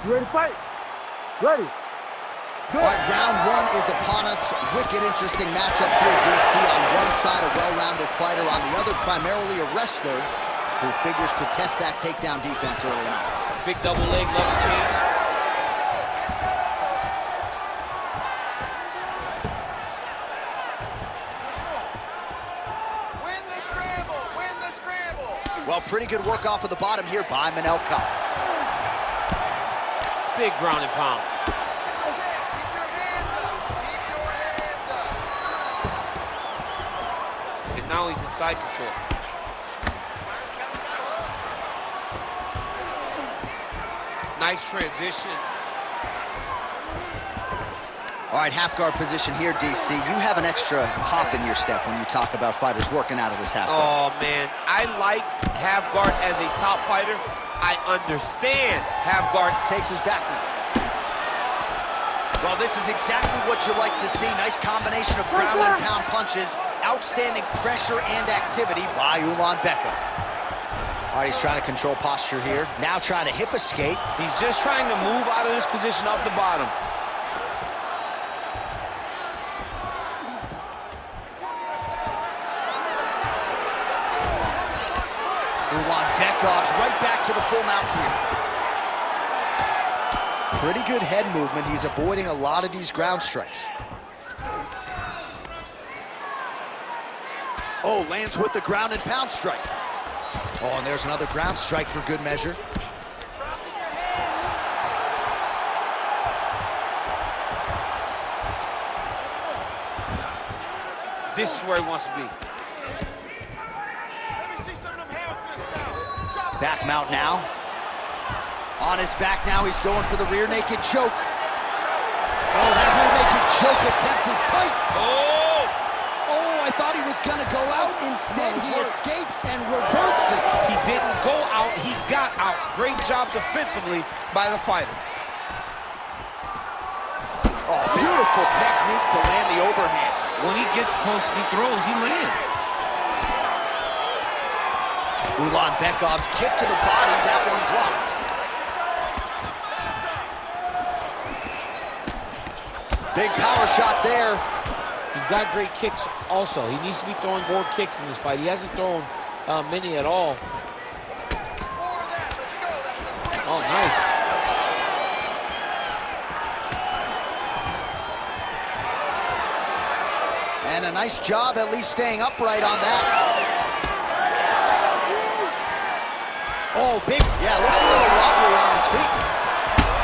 You ready to fight? Ready. All right, round one is upon us. Wicked interesting matchup here, DC. On one side, a well-rounded fighter. On the other, primarily a wrestler who figures to test that takedown defense early on. Big double leg, level change. Win the scramble, win the scramble. Well, pretty good work off of the bottom here by Manel. Big ground and pound. It's okay, keep your hands up, keep your hands up. And now he's in side control. Nice transition. All right, half guard position here, DC. You have an extra hop in your step when you talk about fighters working out of this half guard. Oh, man. I like half guard as a top fighter. I understand half guard. Takes his back now. Well, this is exactly what you like to see. Nice combination of ground and pound punches. Outstanding pressure and activity by Ulanbekov. All right, he's trying to control posture here. Now trying to hip escape. He's just trying to move out of this position off the bottom. Ulanbekov's right back to the full mount here. Pretty good head movement. He's avoiding a lot of these ground strikes. Oh, lands with the ground and pound strike. Oh, and there's another ground strike for good measure. This is where he wants to be. Let me see some of them hand fists now. Drop it. Back mount now. On his back now, he's going for the rear naked choke. Oh, that rear naked choke attempt is tight. Oh! Oh, I thought he was gonna go out. Instead, he escapes and reverses. He didn't go out, he got out. Great job defensively by the fighter. Oh, beautiful technique to land the overhand. When he gets close, he throws, he lands. Ulanbekov's kick to the body, that one blocked. Big power shot there. He's got great kicks also. He needs to be throwing more kicks in this fight. He hasn't thrown many at all. More of that, let's go. That was a great Oh, shot. nice. And a nice job at least staying upright on that. Oh, big, yeah, looks a little wobbly on his feet.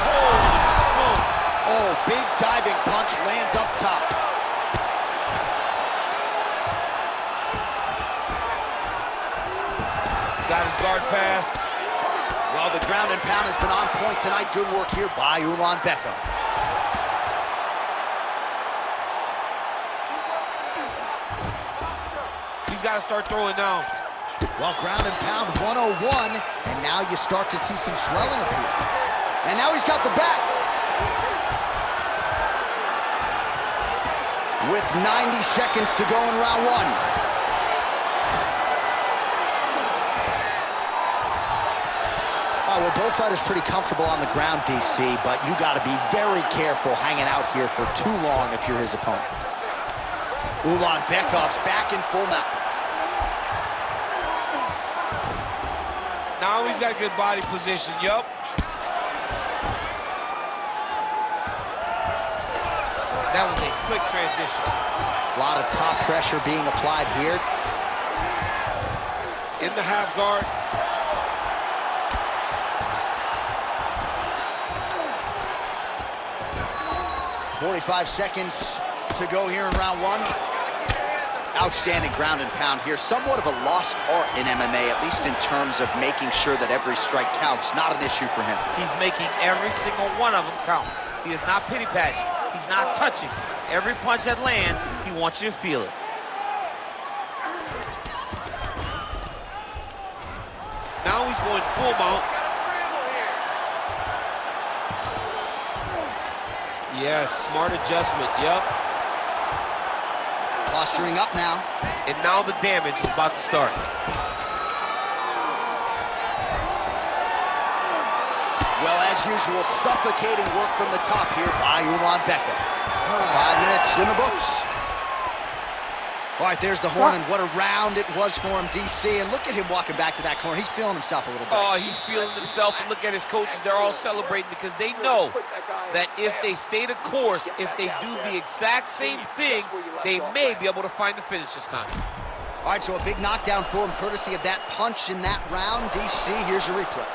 Holy smokes. Oh, big diving punch lands up top. Got his guard passed. Well, the ground and pound has been on point tonight. Good work here by Ulanbekov. He's got to start throwing now. Well, ground and pound 101, and now you start to see some swelling appear. And now he's got the back. With 90 seconds to go in round one. Oh, well, both fighters pretty comfortable on the ground, DC, but you got to be very careful hanging out here for too long if you're his opponent. Ulanbekov's back in full mount. Now he's got good body position, yup. That was a slick transition. A lot of top pressure being applied here. In the half guard. 45 seconds to go here in round one. Outstanding ground and pound here. Somewhat of a lost art in MMA, at least in terms of making sure that every strike counts. Not an issue for him. He's making every single one of them count. He is not pity-patting. He's not touching. Every punch that lands, he wants you to feel it. Now he's going full mount. Yes, smart adjustment, yup. Posturing up now. And now the damage is about to start. Well, as as usual, suffocating work from the top here by Ulanbekov. 5 minutes in the books. All right, there's the horn, and what a round it was for him, DC. And look at him walking back to that corner. He's feeling himself a little bit. Oh, he's feeling himself. And look at his coaches. They're all celebrating because they know that if they stay the course, if they do the exact same thing, they may be able to find the finish this time. All right, so a big knockdown for him, courtesy of that punch in that round. DC, here's your replay.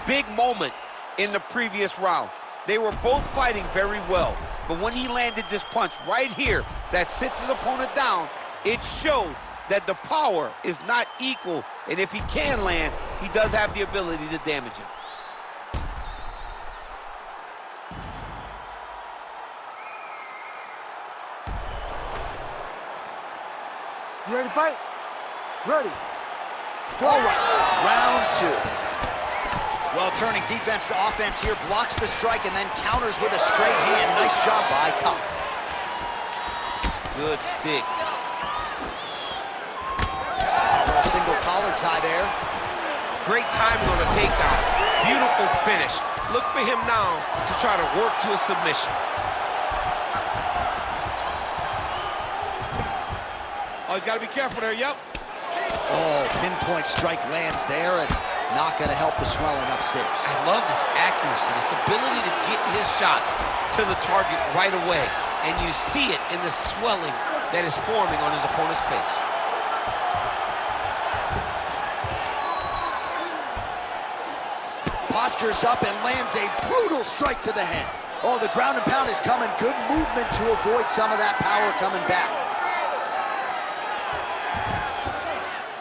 Big moment in the previous round. They were both fighting very well, but when he landed this punch right here that sits his opponent down, it showed that the power is not equal, and if he can land, he does have the ability to damage him. You ready to fight? Ready. All right, round 2. Well, turning defense to offense here, blocks the strike and then counters with a straight hand. Nice job by Kape. Good stick. A little single collar tie there. Great timing on the takedown. Beautiful finish. Look for him now to try to work to a submission. Oh, he's got to be careful there, yep. Oh, pinpoint strike lands there and not going to help the swelling upstairs. I love this accuracy, this ability to get his shots to the target right away. And you see it in the swelling that is forming on his opponent's face. Postures up and lands a brutal strike to the head. Oh, the ground and pound is coming. Good movement to avoid some of that power coming back.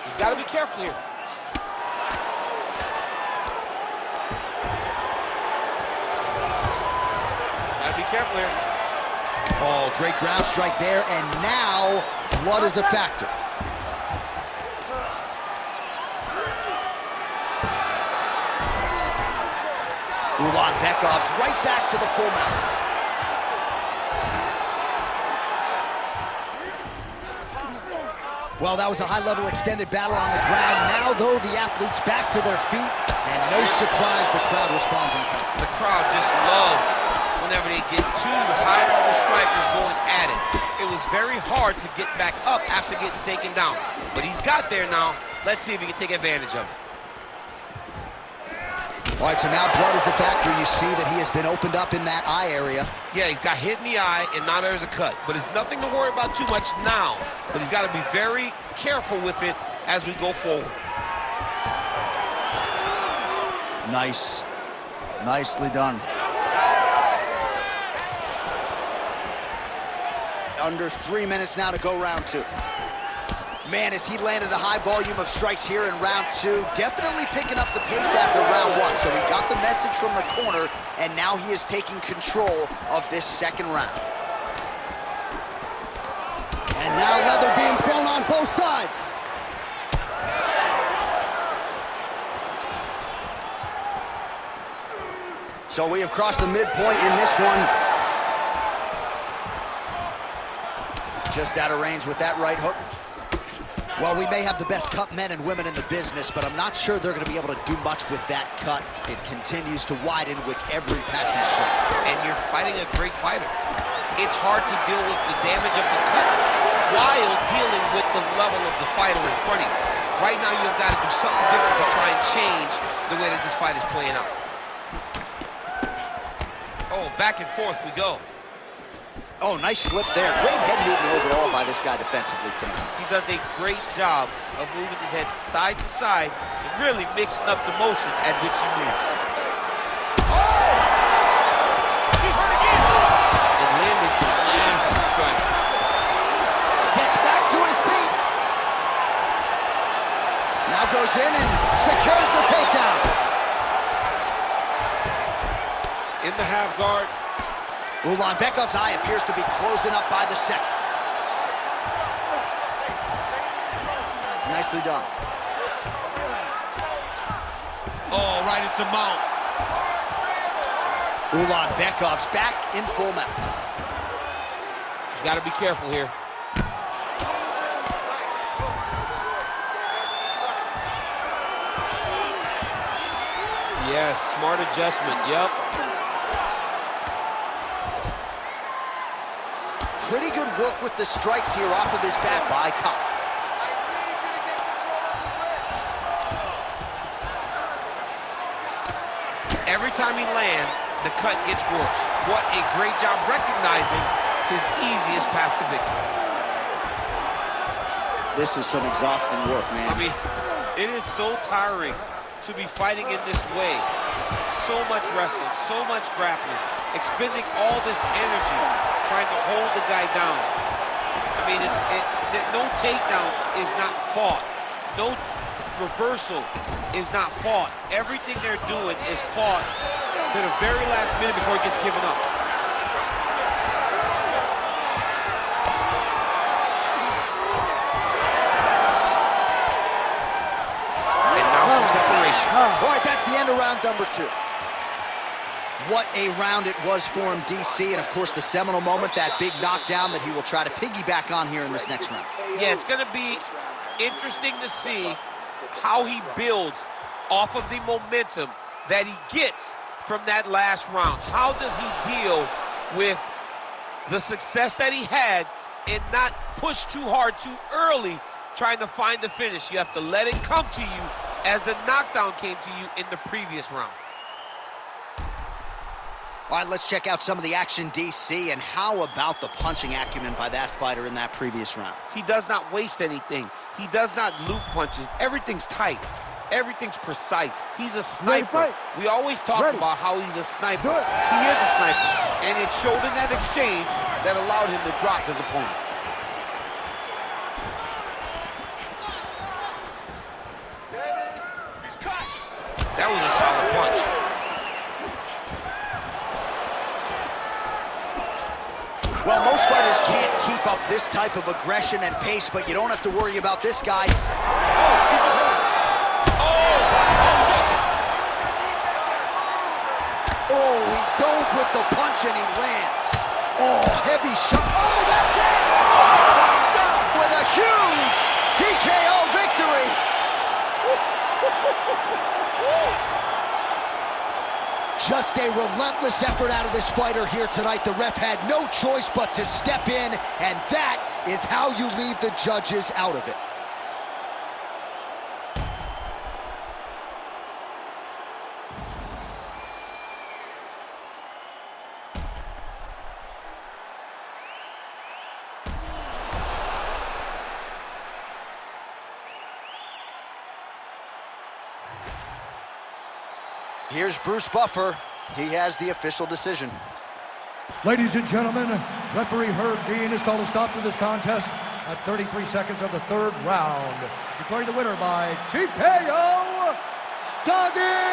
He's got to be careful here. Be careful here. Oh, great ground strike there, and now blood is a factor. Ulanbekov's right back to the full mount. Well, that was a high-level extended battle on the ground. Now, though, the athletes back to their feet, and no surprise, the crowd responds in kind. The crowd just loves whenever they get two high-level strikers going at it. It was very hard to get back up after getting taken down. But he's got there now. Let's see if he can take advantage of it. All right, so now blood is a factor. You see that he has been opened up in that eye area. Yeah, he's got hit in the eye, and now there's a cut. But it's nothing to worry about too much now. But he's got to be very careful with it as we go forward. Nice. Nicely done. Under 3 minutes now to go round 2. Man, as he landed a high volume of strikes here in round 2, definitely picking up the pace after round 1. So he got the message from the corner, and now he is taking control of this second round. And now leather being thrown on both sides. So we have crossed the midpoint in this one. Just out of range with that right hook. Well, we may have the best cut men and women in the business, but I'm not sure they're going to be able to do much with that cut. It continues to widen with every passing shot. And you're fighting a great fighter. It's hard to deal with the damage of the cut while dealing with the level of the fighter in front of you. Right now, you've got to do something different to try and change the way that this fight is playing out. Oh, back and forth we go. Oh, nice slip there. Great head movement overall by this guy defensively tonight. He does a great job of moving his head side to side and really mixing up the motion at which he moves. Oh! He's hurt again! And landed some nasty strikes. Gets back to his feet. Now goes in and secures the takedown. In the half guard. Ulanbekov's eye appears to be closing up by the second. Nicely done. Oh, right into mount. Ulanbekov's back in full mount. He's got to be careful here. Yes, smart adjustment, yep. Pretty good work with the strikes here off of his back by Kape. I need you to get control of his wrist. Every time he lands, the cut gets worse. What a great job recognizing his easiest path to victory. This is some exhausting work, man. I mean, it is so tiring to be fighting in this way. So much wrestling, so much grappling, expending all this energy trying to hold the guy down. I mean, no takedown is not fought. No reversal is not fought. Everything they're doing is fought to the very last minute before it gets given up. And now some separation. All right, that's the end of round number 2. What a round it was for him, DC, and of course the seminal moment, that big knockdown that he will try to piggyback on here in this next round. Yeah, it's going to be interesting to see how he builds off of the momentum that he gets from that last round. How does he deal with the success that he had and not push too hard too early trying to find the finish? You have to let it come to you as the knockdown came to you in the previous round. All right, let's check out some of the action, DC, and how about the punching acumen by that fighter in that previous round? He does not waste anything. He does not loop punches. Everything's tight. Everything's precise. He's a sniper. We always talk about how he's a sniper. He is a sniper. And it showed in that exchange that allowed him to drop his opponent. There it is. He's cut. That was a solid punch. Well, most fighters can't keep up this type of aggression and pace, but you don't have to worry about this guy. Oh, he dove with the punch and he lands. Oh, heavy shot. Oh, that's it! With a huge TKO victory. Just a relentless effort out of this fighter here tonight. The ref had no choice but to step in, and that is how you leave the judges out of it. Here's Bruce Buffer. He has the official decision. Ladies and gentlemen, referee Herb Dean has called a stop to this contest at 33 seconds of the 3rd round. Declaring the winner by TKO, Tagir!